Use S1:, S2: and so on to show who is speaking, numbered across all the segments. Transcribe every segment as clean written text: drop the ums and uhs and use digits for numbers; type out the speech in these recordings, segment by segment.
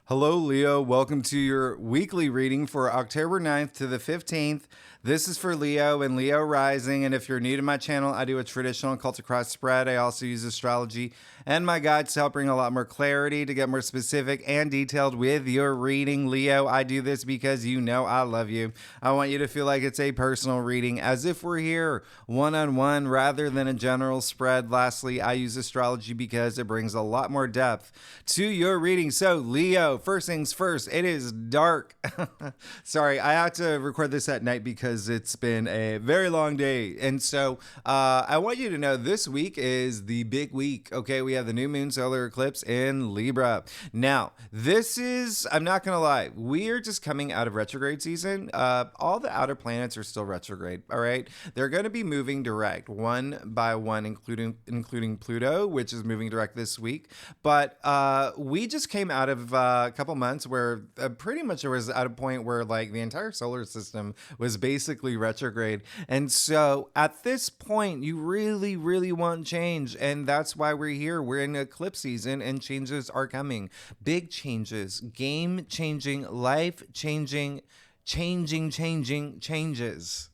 S1: Hello, Leo. Welcome to your weekly reading for October 9th to the 15th. This is for Leo and Leo rising. And if you're new to my channel, I do a traditional occult cross spread. I also use astrology and my guides to help bring a lot more clarity, to get more specific and detailed with your reading. Leo, I do this because you know I love you. I want you to feel like it's a personal reading, as if we're here one-on-one rather than a general spread. Lastly, I use astrology because it brings a lot more depth to your reading. So, Leo, first things first, it is dark. Sorry, I have to record this at night because it's been a very long day. And so I want you to know this week is the big week. Okay, we have the new moon solar eclipse in Libra. Now, this is, I'm not going to lie, we are just coming out of retrograde season. All the outer planets are still retrograde. All right, they're going to be moving direct one by one, including Pluto, which is moving direct this week. But we just came out of a couple months where pretty much it was at a point where like the entire solar system was basically retrograde. And so at this point, you really, really want change. And that's why we're here. We're in eclipse season and changes are coming. Big changes, game changing, life changing, changes.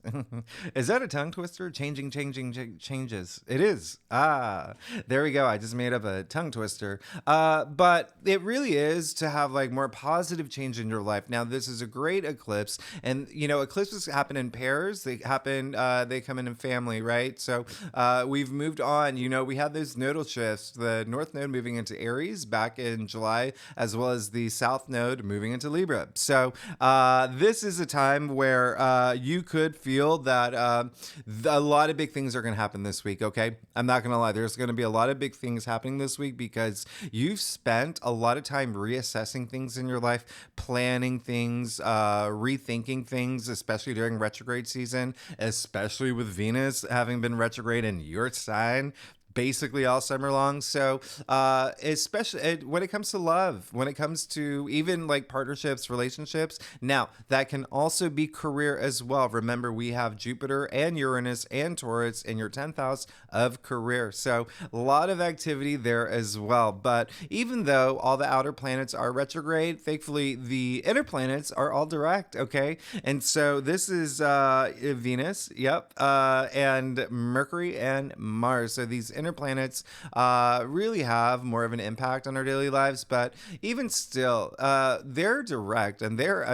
S1: Is that a tongue twister? Changing, changes. It is. There we go. I just made up a tongue twister. But it really is to have like more positive change in your life. Now, this is a great eclipse, and you know, eclipses happen in pairs. They happen. They come in family, right? So we've moved on. You know, we had those nodal shifts. The North Node moving into Aries back in July, as well as the South Node moving into Libra. So this is a time where you could feel that a lot of big things are going to happen this week. Okay, I'm not going to lie, there's going to be a lot of big things happening this week because you've spent a lot of time reassessing things in your life, planning things, rethinking things, especially during retrograde season, especially with Venus having been retrograde in your sign basically all summer long. So especially when it comes to love, when it comes to even like partnerships, relationships, now that can also be career as well. Remember, we have Jupiter and Uranus and Taurus in your 10th house of career. So a lot of activity there as well. But even though all the outer planets are retrograde, thankfully the inner planets are all direct. Okay. And so this is Venus. Yep. And Mercury and Mars. So these inner planets really have more of an impact on our daily lives, but even still, they're direct and they're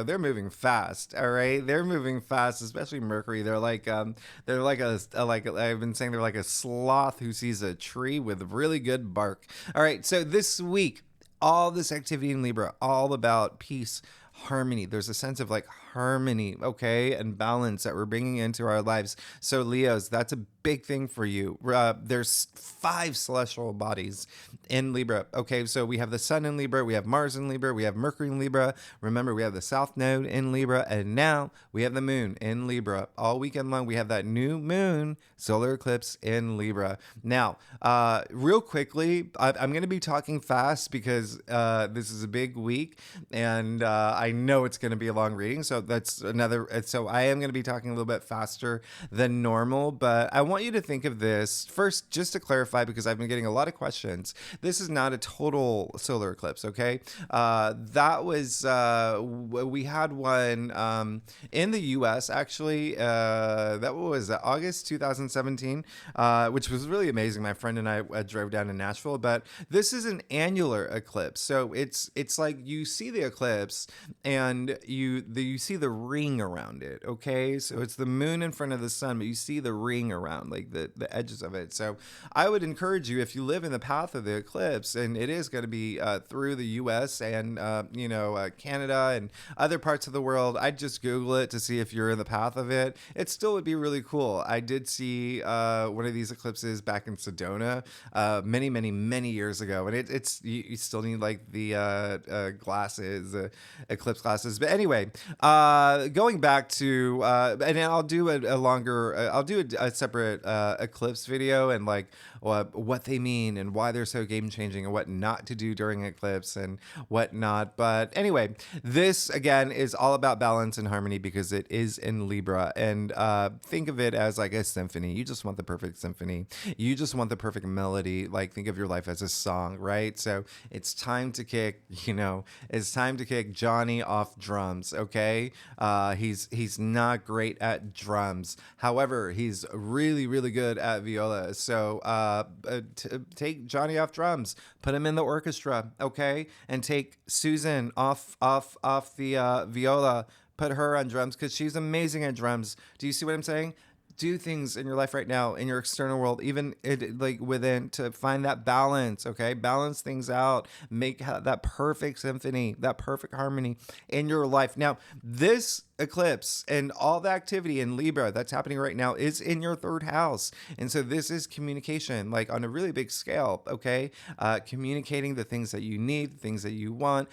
S1: they're moving fast. All right, they're moving fast, especially Mercury. They're like I've been saying, they're like a sloth who sees a tree with really good bark. All right, so this week, all this activity in Libra, all about peace, harmony. There's a sense of like harmony, okay, and balance that we're bringing into our lives. So Leos, that's a big thing for you. There's 5 celestial bodies in Libra. Okay, so we have the sun in Libra, we have Mars in Libra, we have Mercury in Libra. Remember, we have the South Node in Libra, and now we have the moon in Libra. All weekend long, we have that new moon solar eclipse in Libra. Now, real quickly, I'm going to be talking fast because this is a big week, and I know it's going to be a long reading, so that's another. So I am going to be talking a little bit faster than normal, but I want you to think of this first, just to clarify, because I've been getting a lot of questions. This is not a total solar eclipse, okay? That was we had one in the U.S. actually. That was August 2017, which was really amazing. My friend and I drove down to Nashville, but this is an annular eclipse, so it's like you see the eclipse and you see the ring around it. Okay, so it's the moon in front of the sun, but you see the ring around, like the edges of it. So I would encourage you, if you live in the path of the eclipse, and it is going to be through the U.S. and Canada and other parts of the world, I'd just Google it to see if you're in the path of it. It still would be really cool. I did see one of these eclipses back in Sedona many years ago, and it's you still need like the glasses, eclipse eclipse classes. But anyway, going back to, and I'll do a longer, I'll do a separate eclipse video and like what they mean and why they're so game changing and what not to do during eclipse and what not. But anyway, this again is all about balance and harmony because it is in Libra. And think of it as like a symphony. You just want the perfect symphony. You just want the perfect melody. Like think of your life as a song, right? So it's time to kick, it's time to kick Johnny off drums. Okay, he's not great at drums. However, he's really really good at viola. So take Johnny off drums, put him in the orchestra, okay, and take Susan off the viola, put her on drums because she's amazing at drums. Do you see what I'm saying? Do things in your life right now, in your external world, even like within, to find that balance, okay? Balance things out. Make that perfect symphony, that perfect harmony in your life. Now, this eclipse and all the activity in Libra that's happening right now is in your third house. And so this is communication, like on a really big scale, okay? Communicating the things that you need, the things that you want,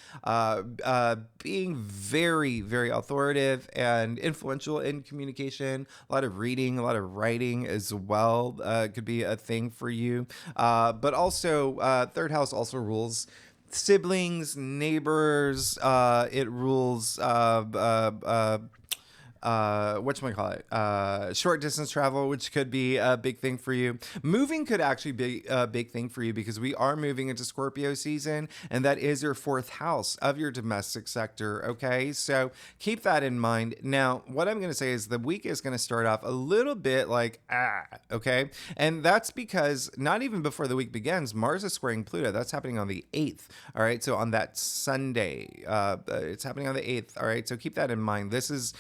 S1: being very, very authoritative and influential in communication, a lot of reading, a lot of writing as well could be a thing for you. But also, third house also rules siblings, neighbors. It rules whatchamacallit, short distance travel, which could be a big thing for you. Moving could actually be a big thing for you because we are moving into Scorpio season, and that is your fourth house of your domestic sector. Okay, so keep that in mind. Now, what I'm going to say is the week is going to start off a little bit like, okay, and that's because not even before the week begins, Mars is squaring Pluto. That's happening on the 8th. All right, so on that Sunday, it's happening on the 8th. All right, so keep that in mind. This is,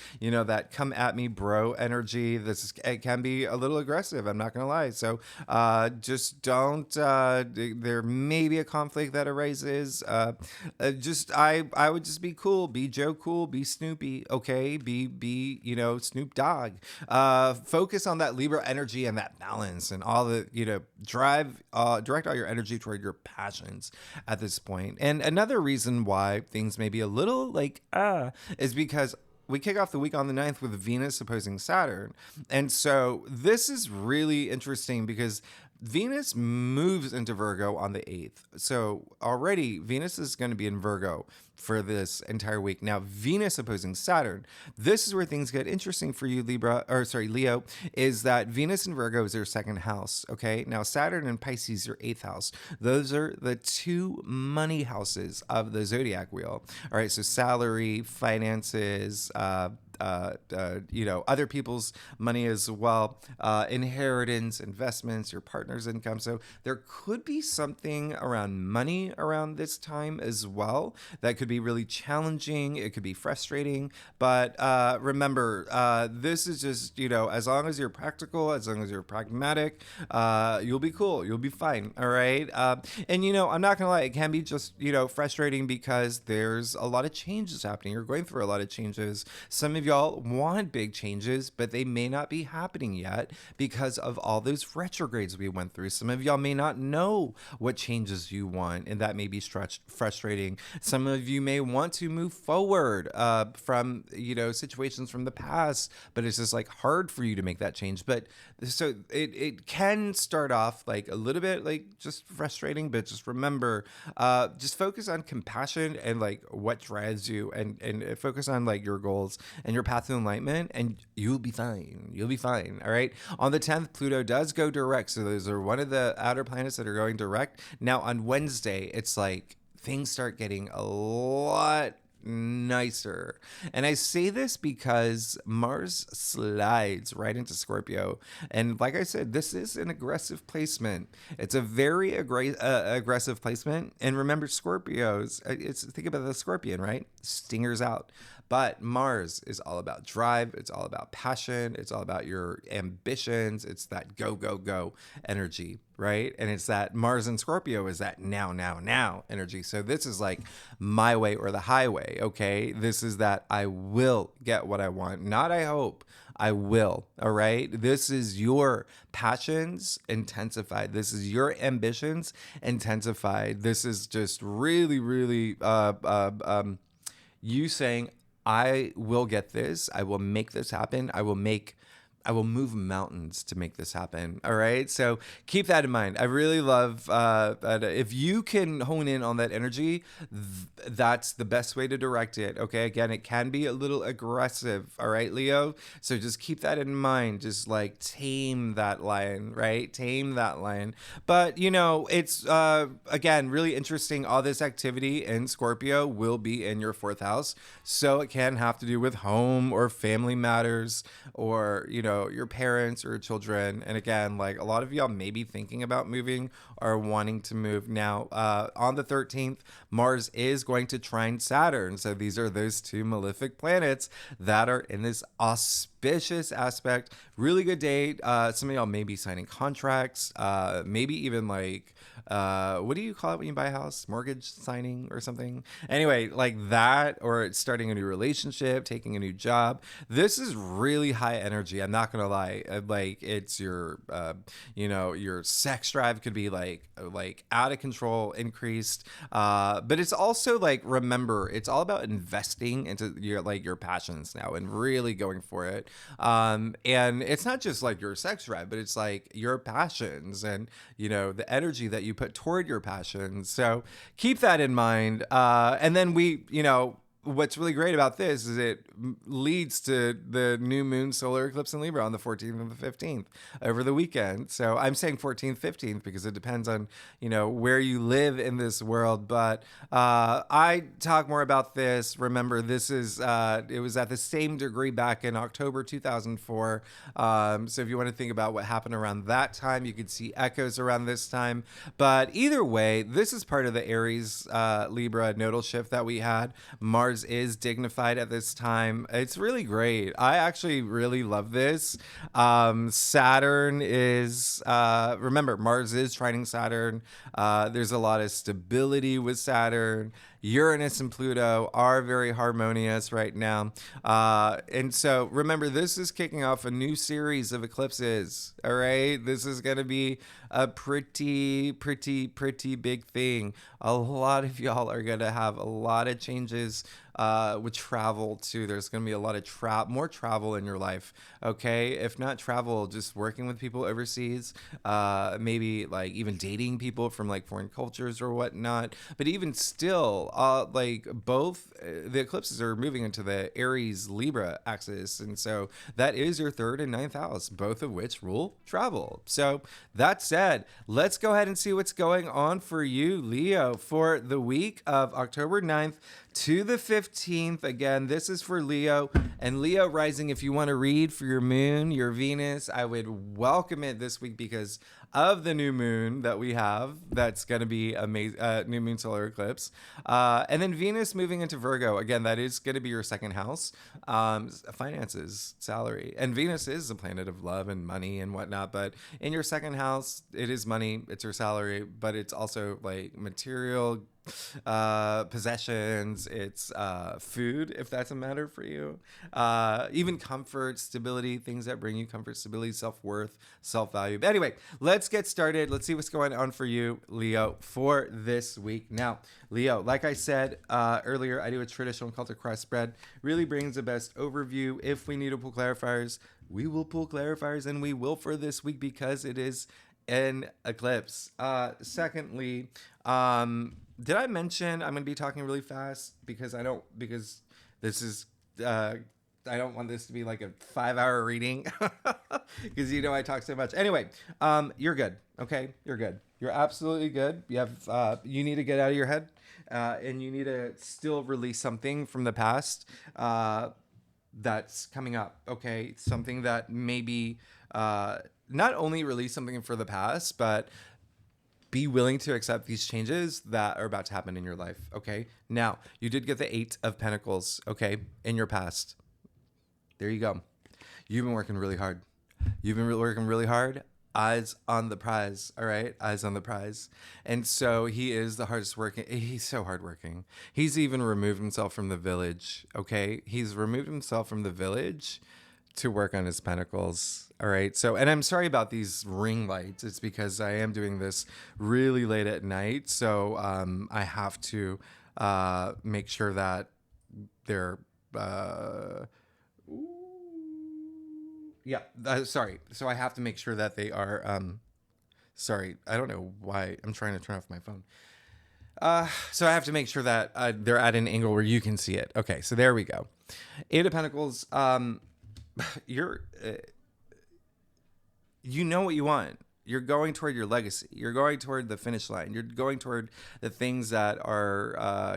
S1: that come at me bro energy. It can be a little aggressive, I'm not gonna lie. So just don't there may be a conflict that arises. I would just be cool, be Joe Cool, be Snoopy, okay, be Snoop Dogg. Focus on that Libra energy and that balance and all the direct all your energy toward your passions at this point. And another reason why things may be a little like is because we kick off the week on the 9th with Venus opposing Saturn. And so this is really interesting because Venus moves into Virgo on the 8th. So already Venus is going to be in Virgo for this entire week. Now, Venus opposing Saturn. This is where things get interesting for you, Leo, is that Venus in Virgo is your second house. Okay. Now, Saturn and Pisces, your 8th house. Those are the two money houses of the zodiac wheel. All right. So salary, finances, other people's money as well, inheritance, investments, your partner's income. So there could be something around money around this time as well that could be really challenging. It could be frustrating, but remember, this is just, as long as you're practical, as long as you're pragmatic, you'll be cool. You'll be fine. All right. And, I'm not going to lie, it can be just, frustrating because there's a lot of changes happening. You're going through a lot of changes. Some of y'all want big changes, but they may not be happening yet because of all those retrogrades we went through. Some of y'all may not know what changes you want, and that may be frustrating. Some of you may want to move forward from, situations from the past, but it's just like hard for you to make that change. But so it can start off like a little bit like just frustrating, but just remember, just focus on compassion and like what drives you and focus on like your goals and your path to enlightenment, and you'll be fine. You'll be fine. All right. On the 10th, Pluto does go direct. So those are one of the outer planets that are going direct. Now on Wednesday, it's like things start getting a lot nicer. And I say this because Mars slides right into Scorpio. And like I said, this is an aggressive placement. It's a very aggressive placement. And remember, Scorpios, think about the scorpion, right? Stingers out. But Mars is all about drive. It's all about passion. It's all about your ambitions. It's that go, go, go energy, right? And it's that Mars and Scorpio is that now, now, now energy. So this is like my way or the highway, okay? This is that I will get what I want, not I hope. I will. All right. This is your passions intensified. This is your ambitions intensified. This is just really, really, you saying, I will get this. I will make this happen. I will move mountains to make this happen. All right. So keep that in mind. I really love that if you can hone in on that energy, that's the best way to direct it. Okay. Again, it can be a little aggressive. All right, Leo. So just keep that in mind. Just like tame that lion, right? Tame that lion. But, it's, again, really interesting. All this activity in Scorpio will be in your fourth house. So it can have to do with home or family matters or, your parents or children. And again, like a lot of y'all may be thinking about moving or wanting to move. Now, on the 13th, Mars is going to trine Saturn. So these are those two malefic planets that are in this auspicious aspect. Really good date. Some of y'all may be signing contracts, maybe even like, what do you call it when you buy a house? Mortgage signing or something? Anyway, like that, or starting a new relationship, taking a new job. This is really high energy. I'm not gonna lie. Like it's your sex drive could be like out of control, increased. But it's also like, remember, it's all about investing into your passions now and really going for it. And it's not just like your sex drive, but it's like your passions and the energy that you put toward your passions. So keep that in mind. And then what's really great about this is it leads to the new moon solar eclipse in Libra on the 14th and the 15th over the weekend. So I'm saying 14th, 15th because it depends on, where you live in this world. But I talk more about this. Remember, this is, it was at the same degree back in October 2004. So if you want to think about what happened around that time, you could see echoes around this time. But either way, this is part of the Aries Libra nodal shift that we had. Mars is dignified at this time. It's really great. I actually really love this. Saturn is, remember, Mars is trining Saturn. There's a lot of stability with Saturn. Uranus and Pluto are very harmonious right now. And so remember, this is kicking off a new series of eclipses. All right. This is going to be a pretty big thing. A lot of y'all are going to have a lot of changes with travel too. There's going to be a lot of more travel in your life. Okay. If not travel, just working with people overseas, maybe like even dating people from like foreign cultures or whatnot. But even still, like both the eclipses are moving into the Aries Libra axis. And so that is your third and ninth house, both of which rule travel. So that said, let's go ahead and see what's going on for you, Leo, for the week of October 9th to the 15th. Again, this is for Leo and Leo rising. If you want to read for your moon, your Venus, I would welcome it this week because of the new moon that we have. That's going to be amazing. New moon solar eclipse. And then Venus moving into Virgo. Again, that is going to be your second house. Finances, salary. And Venus is a planet of love and money and whatnot. But in your second house, it is money. It's your salary. But it's also like material possessions, it's food, if that's a matter for you, even comfort, stability, things that bring you comfort, stability, self-worth, self-value. But anyway, let's get started. Let's see what's going on for you, Leo, for this week. Now, Leo, like I said earlier, I do a traditional cultic cross spread. Really brings the best overview. If we need to pull clarifiers, we will pull clarifiers, and we will for this week because it is an eclipse. Secondly, did I mention I'm going to be talking really fast because this is, I don't want this to be like a 5-hour reading because I talk so much. Anyway, you're good. Okay. You're good. You're absolutely good. You have, you need to get out of your head, and you need to still release something from the past, that's coming up. Okay. Something that maybe, not only release something for the past, but be willing to accept these changes that are about to happen in your life. Okay. Now, you did get the 8 of Pentacles. Okay. In your past. There you go. You've been working really hard. Working really hard. Eyes on the prize. All right. Eyes on the prize. And so he is the hardest working. He's so hardworking. He's even removed himself from the village. Okay. He's removed himself from the village to work on his pentacles. All right. So, and I'm sorry about these ring lights. It's because I am doing this really late at night. So I have to make sure that they're uh, yeah. Sorry. So I have to make sure that they are. Sorry, I don't know why I'm trying to turn off my phone. So I have to make sure that they're at an angle where you can see it. Okay, so there we go. Eight of Pentacles. You're you know what you want. You're going toward your legacy. You're going toward the finish line. You're going toward the things that are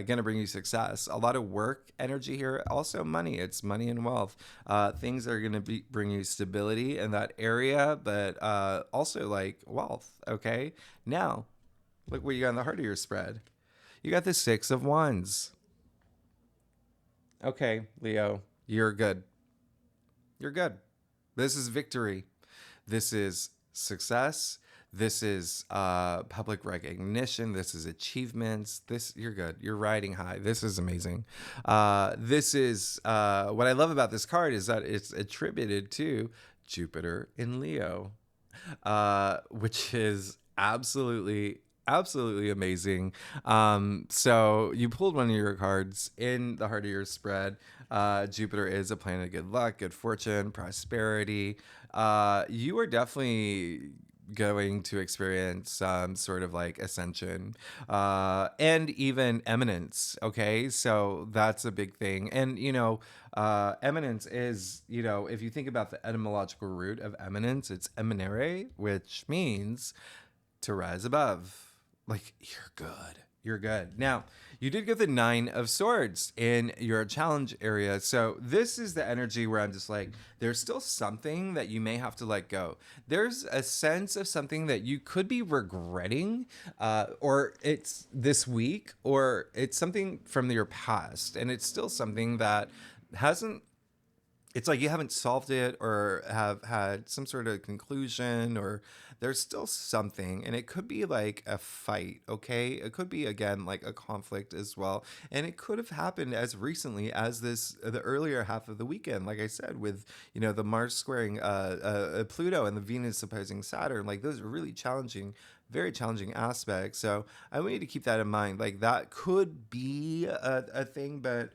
S1: going to bring you success. A lot of work energy here. Also money. It's money and wealth. Things that are going to bring you stability in that area, but also like wealth. Okay. Now, look what you got in the heart of your spread. You got the Six of Wands. Okay, Leo, you're good. You're good. This is victory. This is success. This is public recognition. This is achievements. This you're good. You're riding high. This is amazing. This is what I love about this card is that it's attributed to Jupiter in Leo, which is absolutely amazing. So you pulled one of your cards in the heart of your spread. Jupiter is a planet of good luck, good fortune, prosperity. You are definitely going to experience some sort of like ascension and even eminence. Okay, so that's a big thing. And eminence is, if you think about the etymological root of eminence, it's eminere, which means to rise above. Like, you're good. You're good. Now, you did get the Nine of Swords in your challenge area. So this is the energy where I'm just like, there's still something that you may have to let go. There's a sense of something that you could be regretting, or it's this week, or it's something from your past. And it's still something that hasn't it's like you haven't solved it or have had some sort of conclusion, or there's still something, and it could be like a fight. Okay, it could be again like a conflict as well, and it could have happened as recently as the earlier half of the weekend, like I said, with the Mars squaring Pluto and the Venus opposing Saturn. Like, those are really challenging, very challenging aspects. So I want you to keep that in mind. Like, that could be a thing, but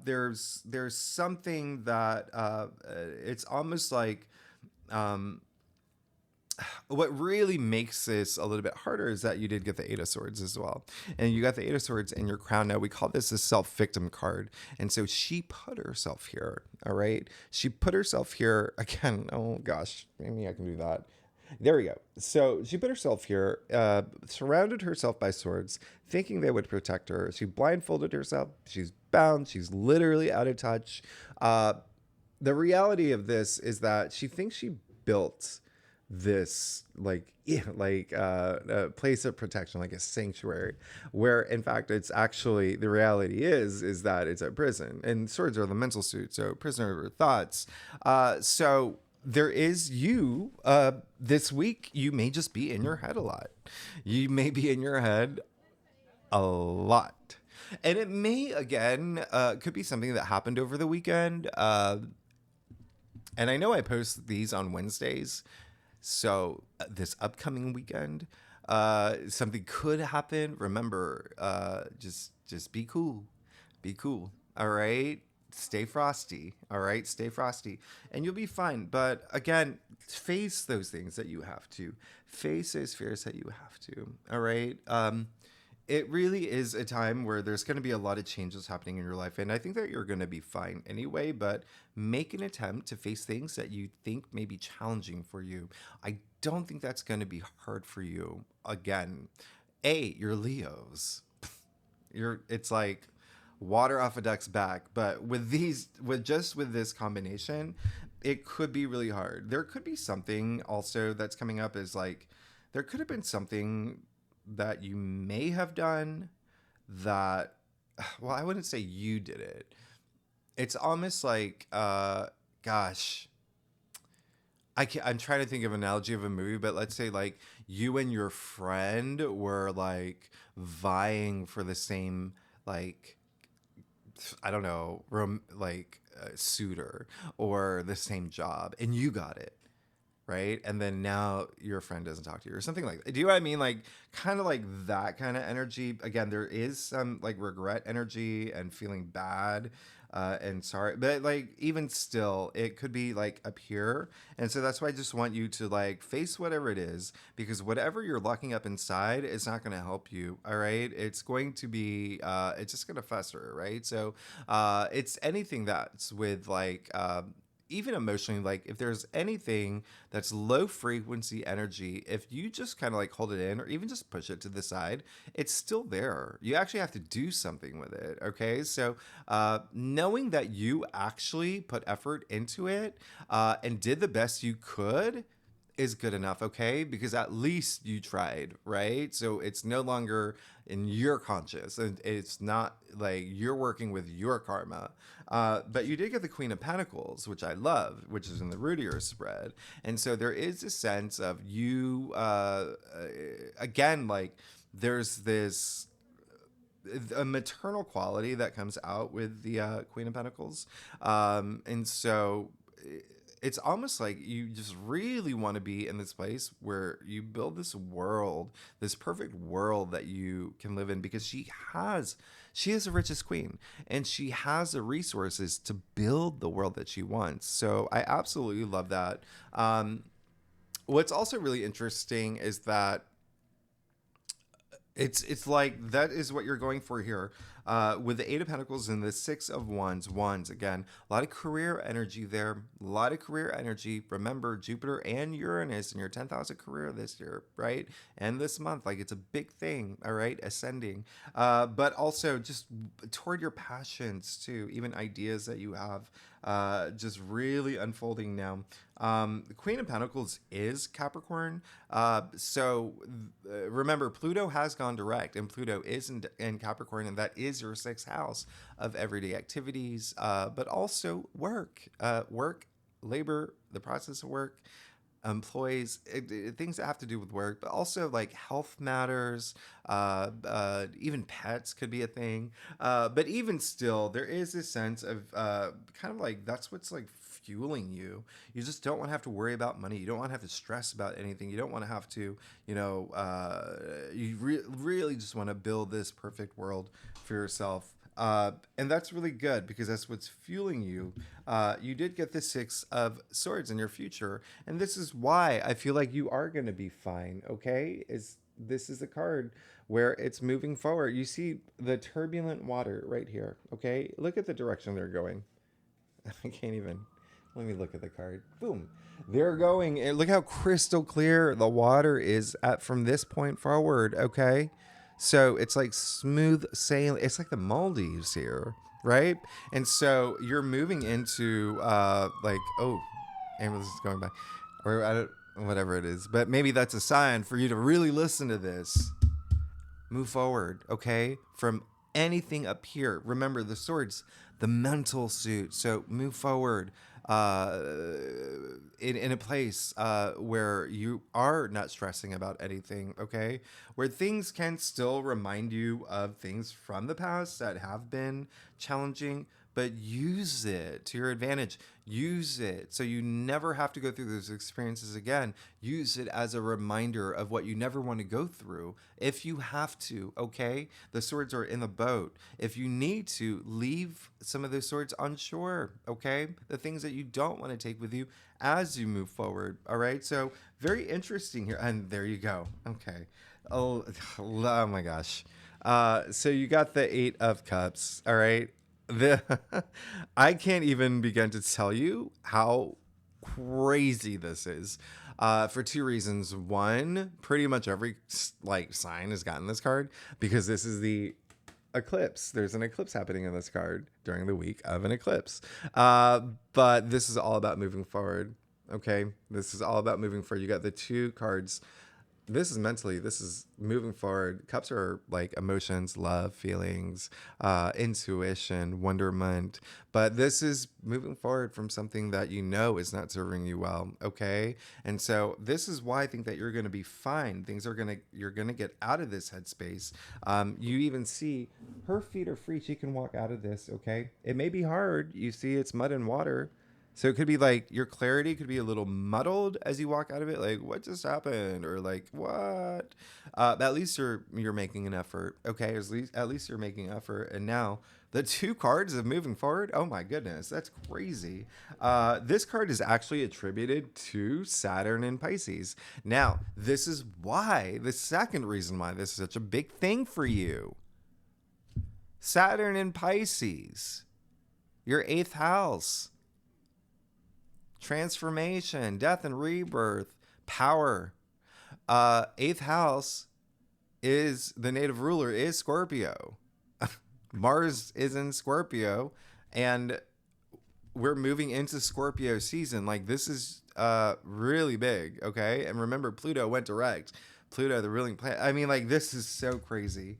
S1: there's something that it's almost like what really makes this a little bit harder is that you did get the Eight of Swords as well. And you got the Eight of Swords in your crown. Now, we call this a self-victim card. And so she put herself here, all right? She put herself here, again, oh gosh, maybe I can do that. There we go. So she put herself here, surrounded herself by swords, thinking they would protect her. She blindfolded herself. She's bound. She's literally out of touch. The reality of this is that she thinks she built this place of protection, like a sanctuary, where in fact it's actually, the reality is that it's a prison, and swords are the mental suit, so prisoner of her thoughts. So there is this week, you may just be in your head a lot. You may be in your head a lot. And it may, again, could be something that happened over the weekend. And I know I post these on Wednesdays. So this upcoming weekend, something could happen. Remember, just be cool. Be cool. All right. Stay frosty. All right. Stay frosty. And you'll be fine. But again, face those things that you have to. Face those fears that you have to. All right. It really is a time where there's going to be a lot of changes happening in your life. And I think that you're going to be fine anyway, but make an attempt to face things that you think may be challenging for you. I don't think that's going to be hard for you. Again, you're Leos. It's like water off a duck's back. But with this combination, it could be really hard. There could be something also that's coming up is like, there could have been something that you may have done that, well, I wouldn't say you did it. It's almost like, gosh, I'm trying to think of an analogy of a movie, but let's say like you and your friend were like vying for the same, like, I don't know, suitor or the same job, and you got it. right? And then now your friend doesn't talk to you or something like that. Do you know what I mean? Like kind of like that kind of energy. Again, there is some like regret energy and feeling bad and sorry, but like even still, it could be like up here. And so that's why I just want you to like face whatever it is, because whatever you're locking up inside is not going to help you. All right. It's going to be, it's just going to fester. Right. So it's anything that's with like, even emotionally, like if there's anything that's low frequency energy, if you just kind of like hold it in or even just push it to the side, it's still there. You actually have to do something with it. Okay. So knowing that you actually put effort into it and did the best you could is good enough, okay? Because at least you tried, right? So it's no longer in your conscious, and it's not like you're working with your karma. But you did get the Queen of Pentacles, which I love, which is in the root of your spread. And so there is a sense of you, again, like there's this a maternal quality that comes out with the Queen of Pentacles. And so it's almost like you just really want to be in this place where you build this world, this perfect world that you can live in, because she is the richest queen and she has the resources to build the world that she wants. So I absolutely love that. What's also really interesting is that it's like that is what you're going for here, with the Eight of Pentacles and the Six of Wands. Wands again, a lot of career energy there, a lot of career energy. Remember, Jupiter and Uranus in your 10th house of career this year, right? And this month, like it's a big thing. All right, ascending, but also just toward your passions too, even ideas that you have, just really unfolding now. The Queen of Pentacles is Capricorn. So remember, Pluto has gone direct, and Pluto is in Capricorn, and that is your sixth house of everyday activities, but also work, labor, the process of work, employees, things that have to do with work, but also like health matters, even pets could be a thing. But even still, there is this sense of kind of like that's what's like fueling you. You just don't want to have to worry about money. You don't want to have to stress about anything. You don't want to have to, really just want to build this perfect world for yourself. And that's really good because that's what's fueling you. You did get the Six of Swords in your future, and this is why I feel like you are going to be fine. Okay, this is a card where it's moving forward. You see the turbulent water right here. Okay, look at the direction they're going. I can't even. Let me look at the card. Boom. They're going. And look how crystal clear the water is at from this point forward. Okay. So it's like smooth sailing. It's like the Maldives here, right? And so you're moving into like, oh, ambulance is going by, or I don't, whatever it is. But maybe that's a sign for you to really listen to this. Move forward, okay? From anything up here. Remember the swords, the mental suit. So move forward uh, in a place where you are not stressing about anything, okay? Where things can still remind you of things from the past that have been challenging, but use it to your advantage. Use it so you never have to go through those experiences again. Use it as a reminder of what you never want to go through if you have to, okay? The swords are in the boat. If you need to, leave some of those swords on shore, okay? The things that you don't want to take with you as you move forward, all right? So very interesting here. And there you go. Okay. Oh, oh my gosh. So you got the Eight of Cups, all right? The I can't even begin to tell you how crazy this is, for two reasons. One, pretty much every like sign has gotten this card because this is the eclipse. There's an eclipse happening in this card during the week of an eclipse. But this is all about moving forward. Okay, this is all about moving forward. You got the two cards. This is mentally, this is moving forward. Cups are like emotions, love, feelings, intuition, wonderment. But this is moving forward from something that you know is not serving you well. Okay. And so this is why I think that you're going to be fine. You're going to get out of this headspace. You even see her feet are free. She can walk out of this. Okay. It may be hard. You see it's mud and water, So it could be like your clarity could be a little muddled as you walk out of it, like what just happened, or like what. But at least you're making an effort. Okay, at least you're making effort. And now the two cards of moving forward. Oh my goodness, that's crazy. This card is actually attributed to Saturn and Pisces. Now this is why the second reason why this is such a big thing for you. Saturn and Pisces, your eighth house. Transformation, death and rebirth, power. Eighth house is the native ruler is Scorpio. Mars is in Scorpio, and we're moving into Scorpio season. Like this is really big, okay? And remember, Pluto went direct. Pluto, the ruling planet. I mean, like this is so crazy.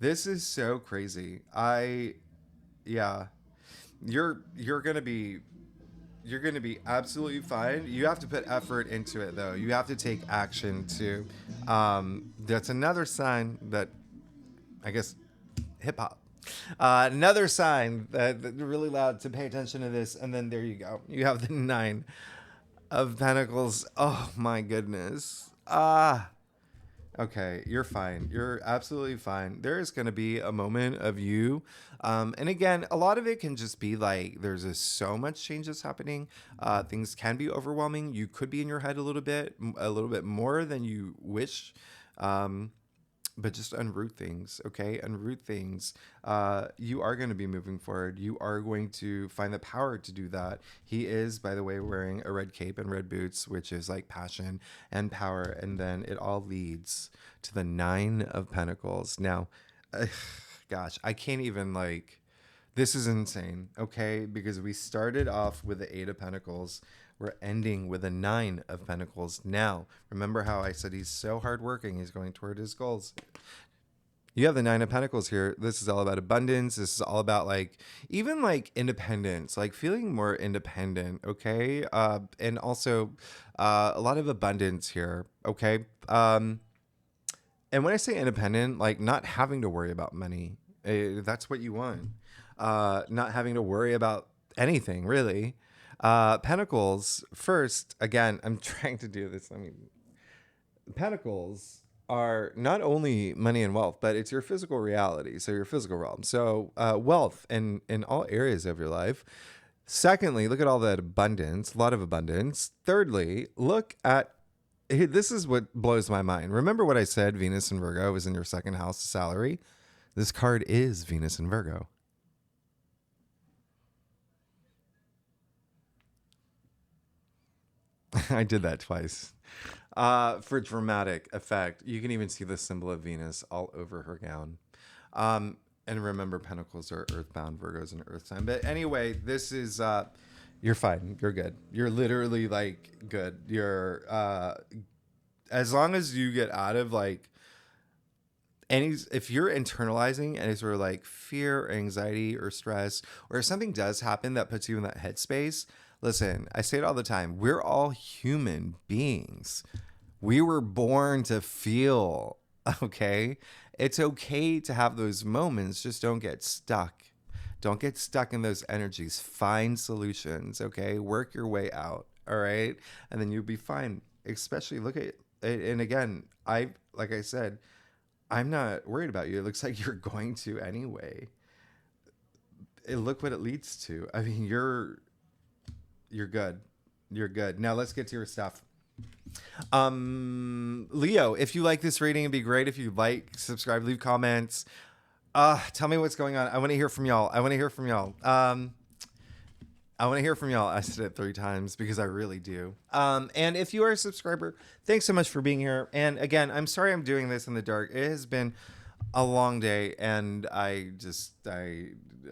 S1: This is so crazy. Yeah, you're gonna be you're going to be absolutely fine. You have to put effort into it, though. You have to take action, too. That's another sign that, I guess, hip hop. Another sign that really loud to pay attention to this. And then there you go. You have the Nine of Pentacles. Oh, my goodness. Okay, you're fine. You're absolutely fine. There is going to be a moment of you. And again, a lot of it can just be like there's just so much changes happening. Things can be overwhelming. You could be in your head a little bit more than you wish. But just unroot things, okay? Unroot things. You are going to be moving forward. You are going to find the power to do that. He is, by the way, wearing a red cape and red boots, which is like passion and power. And then it all leads to the Nine of Pentacles. Now, gosh, I can't even like, this is insane, okay? Because we started off with the Eight of Pentacles. We're ending with a Nine of Pentacles. Now, remember how I said he's so hardworking. He's going toward his goals. You have the Nine of Pentacles here. This is all about abundance. This is all about like, even like independence, like feeling more independent. Okay. And also a lot of abundance here. Okay. And when I say independent, like not having to worry about money, that's what you want. Not having to worry about anything really. Pentacles first, again, I'm trying to do this. I mean, Pentacles are not only money and wealth, but it's your physical reality. So your physical realm. So wealth in all areas of your life. Secondly, look at all that abundance, a lot of abundance. Thirdly, look at, this is what blows my mind. Remember what I said, Venus in Virgo is in your second house salary. This card is Venus in Virgo. I did that twice. For dramatic effect. You can even see the symbol of Venus all over her gown. And remember, Pentacles are earthbound, Virgo's an earth sign. But anyway, this is, you're fine. You're good. You're literally like good. You're, as long as you get out of like, if you're internalizing any sort of like fear or anxiety or stress, or if something does happen that puts you in that headspace, listen, I say it all the time. We're all human beings. We were born to feel, okay? It's okay to have those moments. Just don't get stuck. Don't get stuck in those energies. Find solutions, okay? Work your way out, all right? And then you'll be fine. Especially look at, and again, like I said, I'm not worried about you. It looks like you're going to anyway. Look what it leads to. I mean, you're good. You're good. Now let's get to your stuff. Leo, if you like this reading, it'd be great if you like, subscribe, leave comments. Tell me what's going on. I want to hear from y'all. I want to hear from y'all. I said it 3 times because I really do. And if you are a subscriber, thanks so much for being here. And again, I'm sorry I'm doing this in the dark. It has been a long day, and I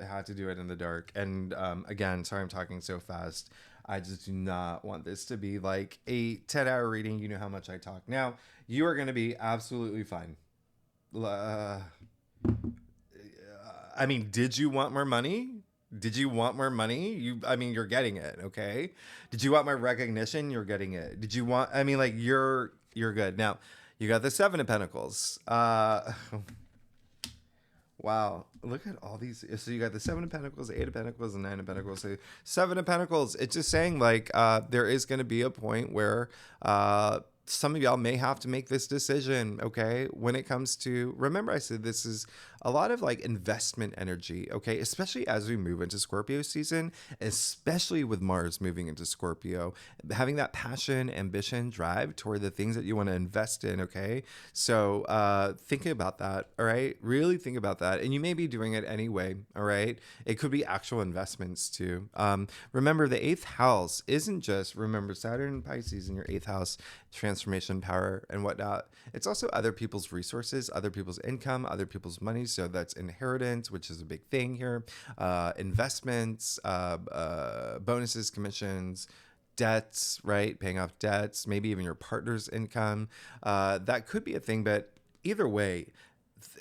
S1: had to do it in the dark. And again, sorry I'm talking so fast. I just do not want this to be like a 10-hour reading. You know how much I talk. Now, you are going to be absolutely fine. I mean, did you want more money? Did you want more money? You're getting it, okay? Did you want more recognition? You're getting it. Did you want, you're good. Now, you got the Seven of Pentacles. Wow. Look at all these. So you got the Seven of Pentacles, Eight of Pentacles, and Nine of Pentacles. So Seven of Pentacles. It's just saying like there is going to be a point where some of y'all may have to make this decision, okay? When it comes to, remember I said this is a lot of like investment energy, okay? Especially as we move into Scorpio season, especially with Mars moving into Scorpio, having that passion, ambition, drive toward the things that you want to invest in, okay? So think about that, all right? Really think about that. And you may be doing it anyway, all right? It could be actual investments too. Remember, the eighth house isn't just, remember, Saturn and Pisces in your eighth house, transformation, power, and whatnot. It's also other people's resources, other people's income, other people's money. So that's inheritance, which is a big thing here, investments, bonuses, commissions, debts, right? Paying off debts, maybe even your partner's income. That could be a thing, but either way,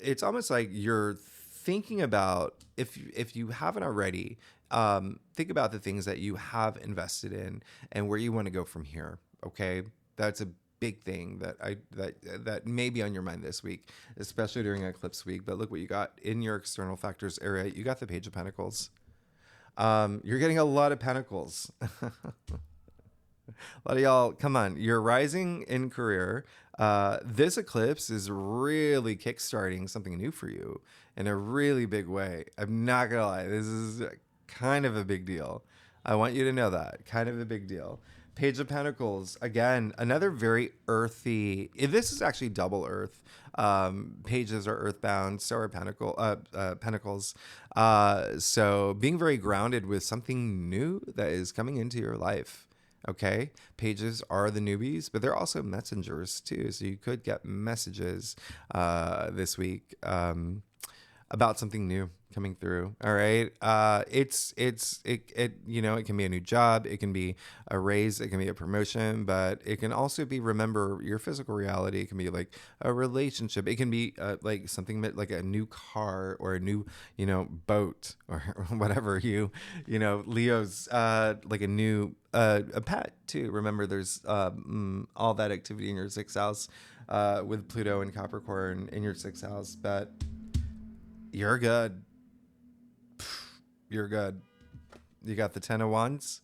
S1: it's almost like you're thinking about, if you haven't already, think about the things that you have invested in and where you want to go from here. Okay, that's a big thing that may be on your mind this week, especially during eclipse week. But look what you got in your external factors area. You got the Page of Pentacles. You're getting a lot of pentacles. A lot of y'all, come on, you're rising in career. This eclipse is really kickstarting something new for you in a really big way. I'm not gonna lie, this is kind of a big deal. I want you to know that, kind of a big deal. Page of Pentacles, again, another very earthy. This is actually double earth. Pages are earthbound, so are Pentacles. So being very grounded with something new that is coming into your life. Okay, pages are the newbies, but they're also messengers too. So you could get messages this week about something new coming through. All right, it you know, it can be a new job, it can be a raise, it can be a promotion, but it can also be, remember, your physical reality. It can be like a relationship. It can be like something like a new car or a new, you know, boat or whatever. You know, Leo's like a new a pet too. Remember, there's all that activity in your sixth house with Pluto and Capricorn in your sixth house, but you're good. You're good. You got the Ten of Wands.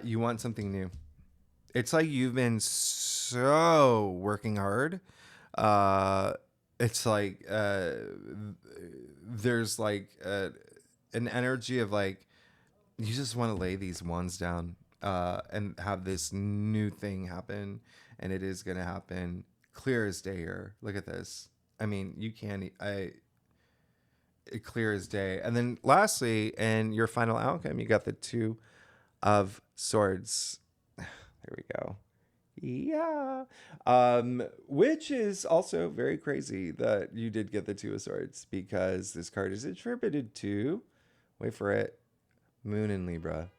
S1: You want something new. It's like you've been so working hard. It's like there's like an energy of like, you just want to lay these wands down and have this new thing happen. And it is going to happen clear as day here. Look at this. I mean, you can't, clear as day. And then lastly, in your final outcome, you got the Two of Swords. There we go. Yeah. Which is also very crazy that you did get the Two of Swords, because this card is attributed to, wait for it, Moon in Libra.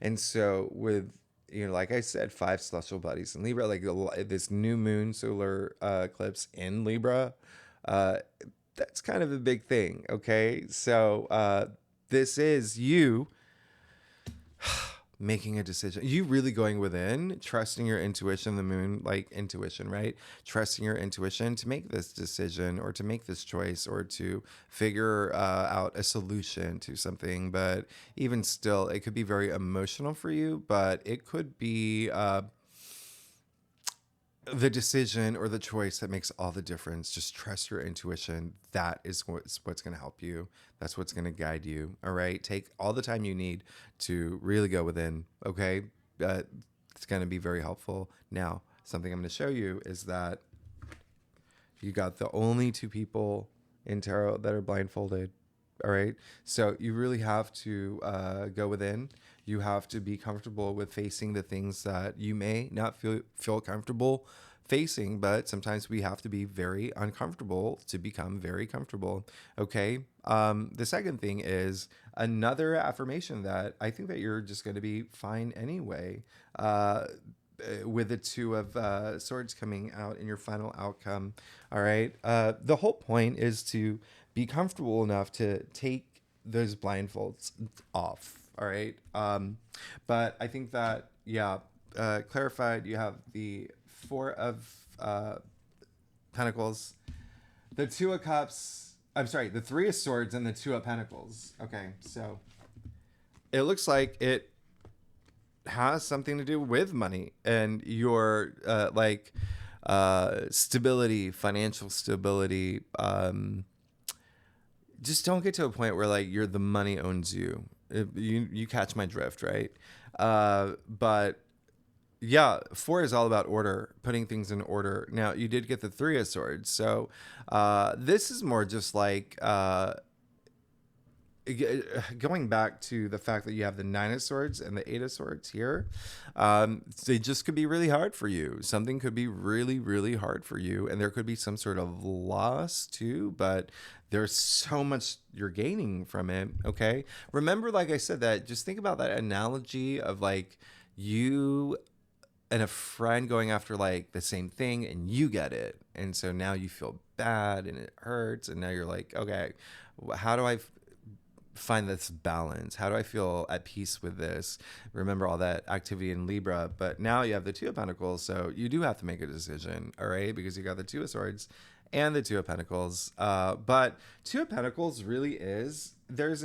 S1: And so with, you know, like I said, 5 celestial bodies in Libra, like this new moon solar eclipse in Libra, that's kind of a big thing. Okay, so this is you making a decision, you really going within, trusting your intuition, the moon, like intuition, right? Trusting your intuition to make this decision or to make this choice or to figure out a solution to something. But even still, it could be very emotional for you, but it could be the decision or the choice that makes all the difference. Just trust your intuition. That is what's going to help you. That's what's going to guide you. All right. Take all the time you need to really go within. Okay. It's going to be very helpful. Now, something I'm going to show you is that you got the only 2 people in tarot that are blindfolded. All right. So you really have to go within. You have to be comfortable with facing the things that you may not feel comfortable facing, but sometimes we have to be very uncomfortable to become very comfortable. Okay. The second thing is another affirmation that I think that you're just going to be fine anyway. With the Two of Swords coming out in your final outcome. All right. The whole point is to be comfortable enough to take those blindfolds off. All right. But I think that, yeah, clarified, you have the 4 of Pentacles, the 2 of Cups, I'm sorry, the Three of Swords and the Two of Pentacles. Okay, so it looks like it has something to do with money and your stability, financial stability. Just don't get to a point where like you're the money owns you. You catch my drift, right? But yeah, four is all about order, putting things in order. Now you did get the Three of Swords, so this is more just like going back to the fact that you have the Nine of Swords and the Eight of Swords here. They just could be really hard for you. Something could be really, really hard for you, and there could be some sort of loss too, but there's so much you're gaining from it. Okay, remember, like I said, that just think about that analogy of like you and a friend going after like the same thing and you get it, and so now you feel bad and it hurts, and now you're like, okay, how do I find this balance? How do I feel at peace with this? Remember all that activity in Libra, but now you have the Two of Pentacles, so you do have to make a decision, all right? Because you got the Two of Swords and the Two of Pentacles. But Two of Pentacles really is, there's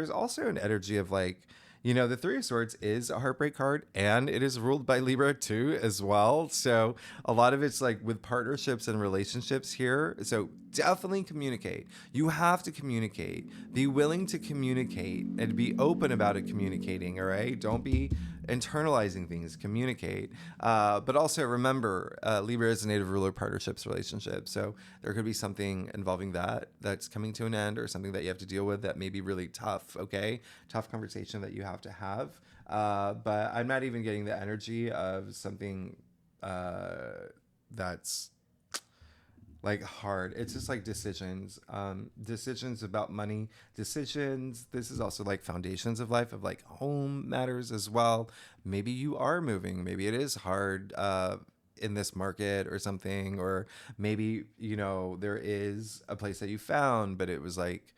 S1: also an energy of like, you know, the Three of Swords is a heartbreak card, and it is ruled by Libra too as well. So a lot of it's like with partnerships and relationships here. So definitely communicate. You have to communicate. Be willing to communicate and be open about it communicating, all right? Don't be internalizing things. Communicate. But also remember, Libra is a native ruler partnerships relationship. So there could be something involving that's coming to an end, or something that you have to deal with that may be really tough, okay? Tough conversation that you have to have. But I'm not even getting the energy of something that's like hard. It's just like decisions, decisions about money, decisions. This is also like foundations of life, of like home matters as well. Maybe you are moving. Maybe it is hard in this market or something, or maybe, you know, there is a place that you found, but it was like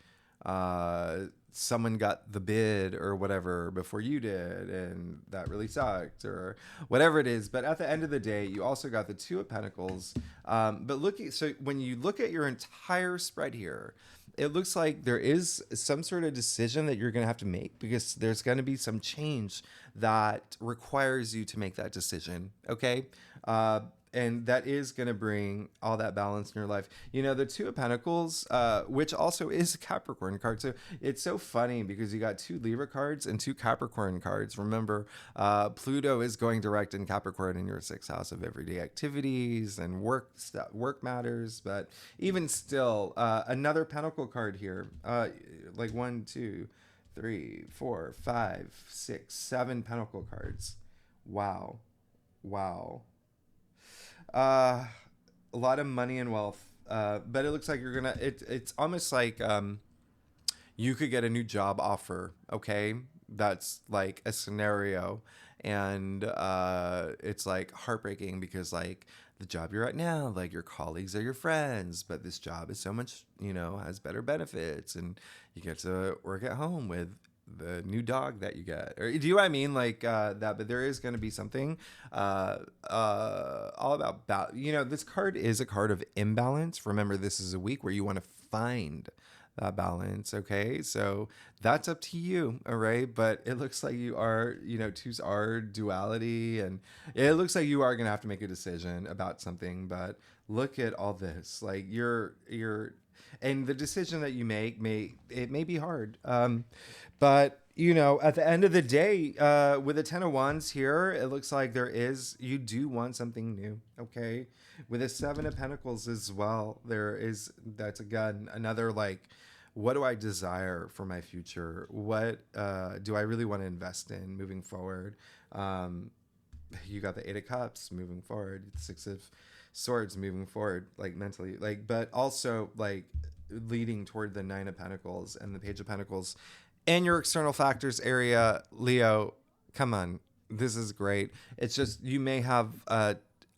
S1: someone got the bid or whatever before you did, and that really sucked, or whatever it is. But at the end of the day, you also got the Two of Pentacles. So when you look at your entire spread here, it looks like there is some sort of decision that you're going to have to make, because there's going to be some change that requires you to make that decision. Okay. And that is going to bring all that balance in your life. You know, the Two of Pentacles, which also is a Capricorn card. So it's so funny because you got two Libra cards and two Capricorn cards. Remember, Pluto is going direct in Capricorn in your sixth house of everyday activities and work matters. But even still, another Pentacle card here, like 1, 2, 3, 4, 5, 6, 7 Pentacle cards. Wow. Wow. A lot of money and wealth, but it looks like you're gonna. It's almost like you could get a new job offer. Okay, that's like a scenario, and it's like heartbreaking because like the job you're at now, like your colleagues are your friends, but this job is so much, you know, has better benefits, and you get to work at home with the new dog that you get, or do you know what I mean, like that. But there is going to be something all about, you know, this card is a card of imbalance. Remember, this is a week where you want to find that balance. Okay, so that's up to you. All right, but it looks like you are, you know, twos are duality, and it looks like you are going to have to make a decision about something. But look at all this, like you're and the decision that you make may be hard, but you know, at the end of the day, with the Ten of Wands here, it looks like you do want something new. Okay, with a Seven of Pentacles as well, that's again another like, what do I desire for my future? What do I really want to invest in moving forward? You got the Eight of Cups moving forward, Six of Swords moving forward, like mentally, like, but also like leading toward the Nine of Pentacles and the Page of Pentacles. And your external factors area, Leo, come on, this is great. It's just you may have a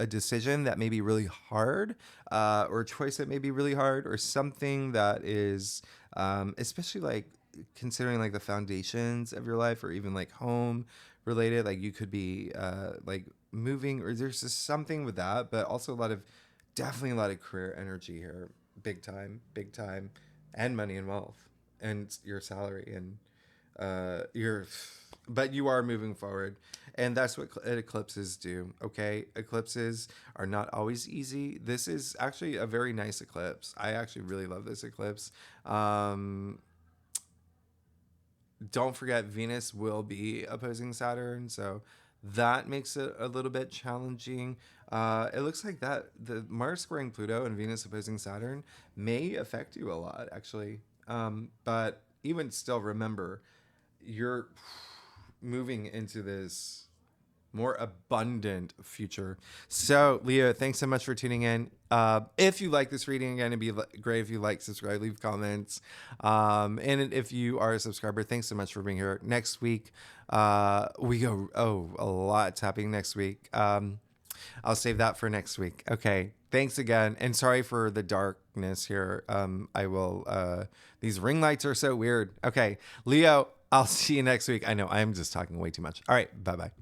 S1: decision that may be really hard, or a choice that may be really hard, or something that is, especially like considering like the foundations of your life, or even like home related. Like you could be like moving, or there's just something with that, but also definitely a lot of career energy here. Big time, big time. and money and wealth and your salary and your, but you are moving forward, and that's what eclipses do. Okay, eclipses are not always easy. This is actually a very nice eclipse. I actually really love this eclipse. um don't forget Venus will be opposing Saturn, so that makes it a little bit challenging. It looks like that the Mars squaring Pluto and Venus opposing Saturn may affect you a lot, actually. But even still, remember, you're moving into this more abundant future. So, Leo, thanks so much for tuning in. If you like this reading, again, it'd be great if you like, subscribe, leave comments. And if you are a subscriber, thanks so much for being here. Next week, we go, a lot's happening next week. I'll save that for next week. Okay. Thanks again. And sorry for the darkness here. I will, these ring lights are so weird. Okay. Leo, I'll see you next week. I know I'm just talking way too much. All right. Bye-bye.